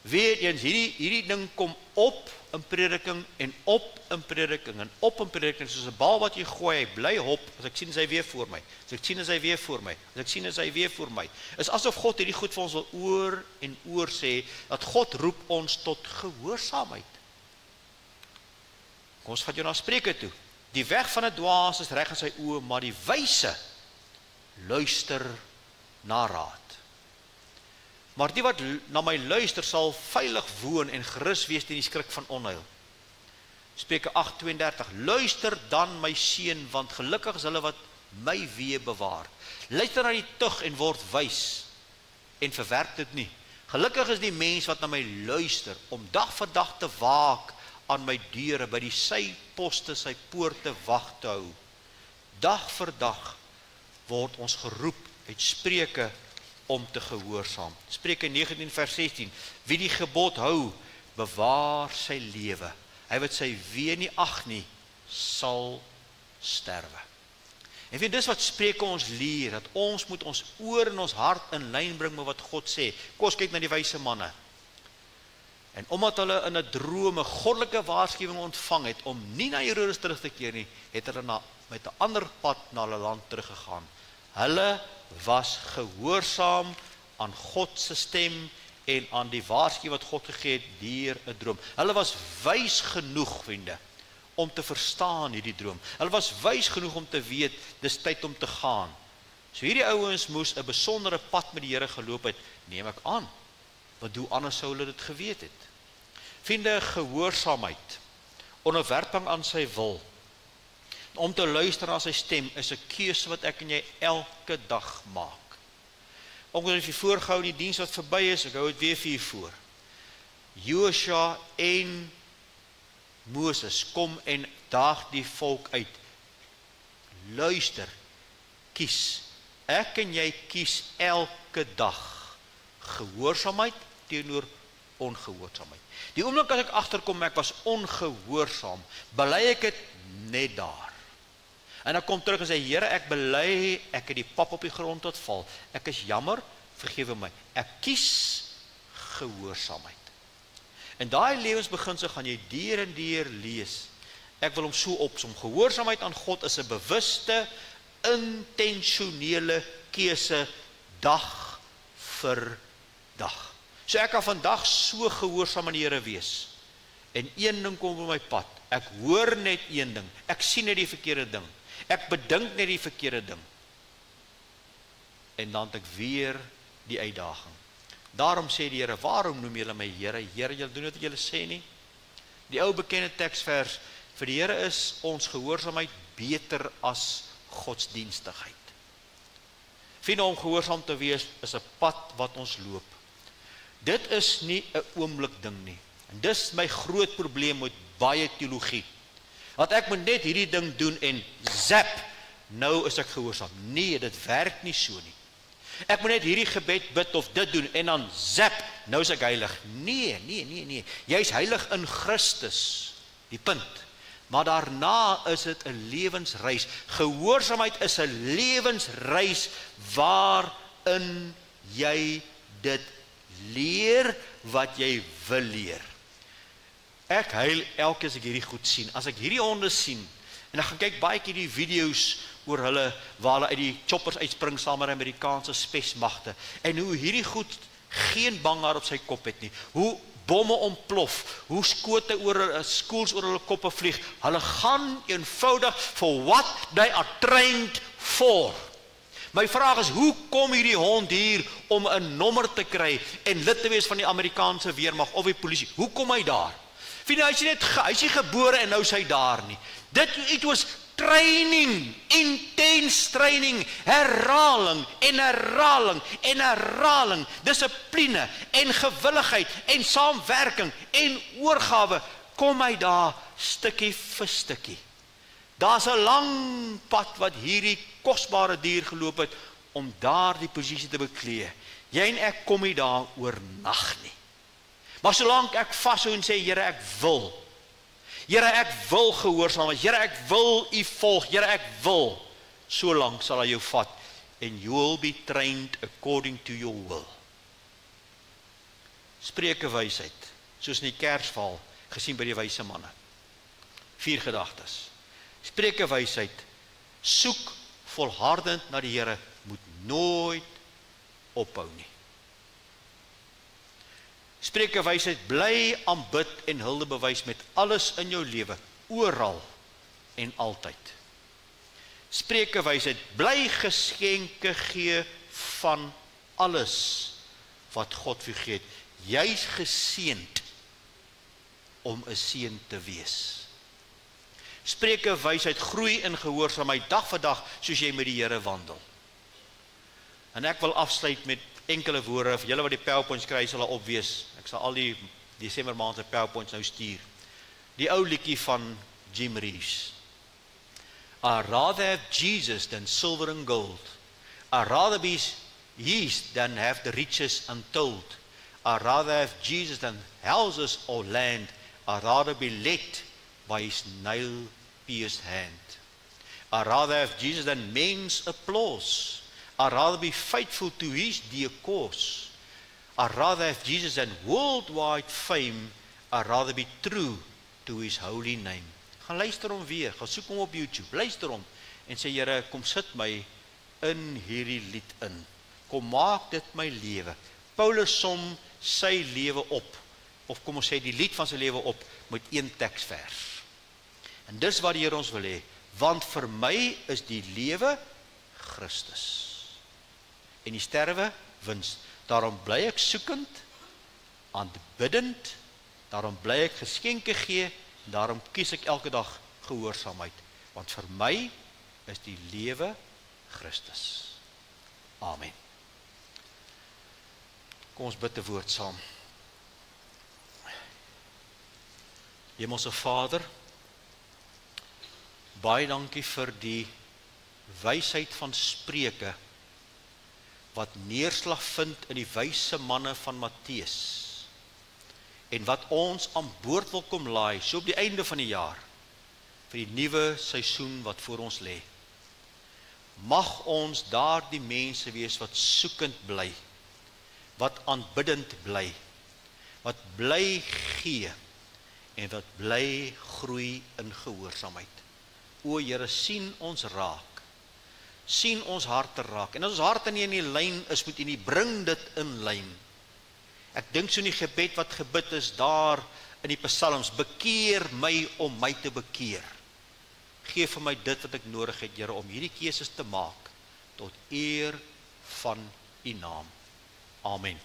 Weer eens, hierdie ding kom op in prediking en op in prediking en op in prediking, soos 'n bal wat jy gooi, hy bly hop, as ek sien is hy weer voor my, as ek sien is hy weer voor my, as ek sien is hy weer voor my. Is asof God hierdie goed vir ons wil oor en oor sê, dat God roep ons tot gehoorsaamheid. Kom ons vat jou na Spreuke toe. Die weg van 'n dwaas is reg in sy oë, maar die wyse luister na raad. Maar die wat na my luister sal veilig woon en gerus wees teen die skrik van onheil. Spreuke 8:32. Luister dan my seun, want gelukkig is hulle wat my weë bewaar. Luister na die tug en word wys en verwerp dit nie. Gelukkig is die mens wat na my luister, om dag vir dag te waak aan my deure, by die sy poste, sy poorte wag te hou. Dag vir dag word ons geroep uit Spreuke om te gehoorsaam. Spreuke 19 vers 16. Wie die gebod hou, bewaar sy lewe. Hy wat sy weë nie ag nie, sal sterwe. En weet, dis wat Spreuke ons leer, dat ons moet ons oor en ons hart in lyn bring met wat God sê. Kom ons kyk na die wyse manne. En omdat hulle in 'n droom 'n goddelike waarskuwing ontvang het om nie na Herodes terug te keer nie, het hulle met 'n ander pad na hulle land teruggegaan. Hulle was gehoorsaam aan God se stem en aan die waarskuwing wat God gegee het deur 'n droom. Hulle was wys genoeg, vriende, om te verstaan hierdie droom. Hulle was wys genoeg om te weet, dis tyd om te gaan. So hierdie ouens moes 'n besondere pad met die Here geloop het, neem ek aan. Want hoe anders sou hulle dit geweet het? Vriende, gehoorsaamheid, onderwerping aan sy wil, om te luister na sy stem, is 'n keuse wat ek en jy elke dag maak. Omdat ek vir voorgehou die diens wat verby is, ek hou dit weer vir u voor. Joshua en Moses kom en daag die volk uit. Luister, kies. Ek en jy kies elke dag gehoorsaamheid teenoor ongehoorsaamheid. Die oomblik as ek agterkom ek was ongehoorsaam, bely ek dit net daar. En dan kom terug en sê, Here, ek bely, ek het die pap op die grond laat val. Ek is jammer, vergewe my. Ek kies gehoorsaamheid. En daai lewensbeginsel gaan jy deur en deur lees. Ek wil hom so opsom. Gehoorsaamheid aan God is 'n bewuste, intentionele keuse dag vir dag. So ek kan vandag so gehoorsaam aan die Here wees. En een ding kom op my pad. Ek hoor net een ding. Ek sien net die verkeerde ding. Ek bedink net die verkeerde ding. En dan het ek weer die uitdaging. Daarom sê die Here, waarom noem julle my Here? Here, julle doen dit wat julle sê nie. Die ou bekende teksvers, vir die Here is ons gehoorsaamheid beter as godsdienstigheid. Vriende, om gehoorsaam te wees is 'n pad wat ons loop. Dit is nie 'n oomblik ding nie. En dis my groot probleem met baie teologie. Want ek moet net hierdie ding doen en zap, nou is ek gehoorsaam. Nee, dit werk nie so nie. Ek moet net hierdie gebed bid of dit doen en dan zap, nou is ek heilig. Nee. Jy is heilig in Christus. Die punt. Maar daarna is dit 'n lewensreis. Gehoorsaamheid is 'n lewensreis waarin jy dit leer wat jy wil leer. Ek huil elke keer as ek hierdie goed sien. As ek hierdie honde sien, en dan gaan kyk baie keer die video's oor hulle, waar hulle uit die choppers uitspring saam met Amerikaanse spesmagte, en hoe hierdie goed geen banghaar op sy kop het nie, hoe bomme ontplof, hoe skote oor skools oor hulle koppe vlieg, hulle gaan eenvoudig for what they are trained for. My vraag is, hoe kom hierdie hond hier om 'n nommer te kry en lid te wees van die Amerikaanse weermag of die polisie? Hoe kom hy daar? Hy is nie gebore en nou is hy daar nie. It was training, intense training, herhaling en herhaling en herhaling, dissipline en gewilligheid en saamwerking en oorgawe, kom hy daar stukkie vir stukkie. Daar's 'n lang pad wat hierdie kosbare dier geloop het om daardie posisie te beklee. Jy en ek kom nie daar oornag nie. Maar solank ek vashou en sê, Here, ek wil. Here, ek wil gehoorsaam wees. Here, ek wil U volg. Here, ek wil. Solank sal hy jou vat and you will be trained according to your will. Spreuke wysheid, soos in die Kersverhaal gesien by die wyse manne. 4 gedagtes. Spreuke wysheid, soek volhardend na die Here, moet nooit ophou nie. Spreuke wysheid, bly aanbid en hulde bewys met alles in jou lewe, oral en altyd. Spreuke wysheid, bly geskenke gee van alles wat God vir gee. Jy's geseënd om 'n seën te wees. Spreuke wysheid, groei in gehoorsaamheid dag vir dag soos jy met die Here wandel. En ek wil afsluit met enkele woorde, vir julle wat die PowerPoints kry, sal hulle opwees. Ek sal al die Desember maand se PowerPoints nou stuur. Die ou liedjie van Jim Reeves. I'd rather have Jesus than silver and gold. I'd rather be his than have the riches untold. I'd rather have Jesus than houses or land. I'd rather be led by his nail-pierced hand. I'd rather have Jesus than men's applause. I'd rather be faithful to his dear cause. I'd rather have Jesus than worldwide fame. I'd rather be true to his holy name. Gaan luister hom weer, gaan soek hom op YouTube, luister hom en sê, Here, kom sit my in hierdie lied in. Kom maak dit my lewe. Paulus som sy lewe op, of kom ons sê die lied van sy lewe op, met een teksvers. En dis wat die Here ons wil hê, want vir my is die lewe Christus. En die sterwe wins. Daarom bly ek soekend, aanbiddend, daarom bly ek geskenke gee, daarom kies ek elke dag gehoorsaamheid, want vir my is die lewe Christus. Amen. Kom ons bid 'n woord saam. Hemelse Vader, baie dankie vir die wysheid van Spreuke, wat neerslag vind in die wyse manne van Matteus, en wat ons aan boord wil kom laai, so op die einde van die jaar, vir die nuwe seisoen wat voor ons lê. Mag ons daardie mense wees wat soekend bly, wat aanbiddend bly, wat bly gee, en wat bly groei in gehoorsaamheid. O Here, sien ons raak, sien ons harte raak, en as ons harte nie in die lyn is, moet U nie, bring dit in lyn. Ek dink so in die gebed wat gebid is daar in die psalms, bekeer my om my te bekeer. Geef vir my dit wat ek nodig het, Here, om hierdie keuses te maak tot eer van U naam. Amen.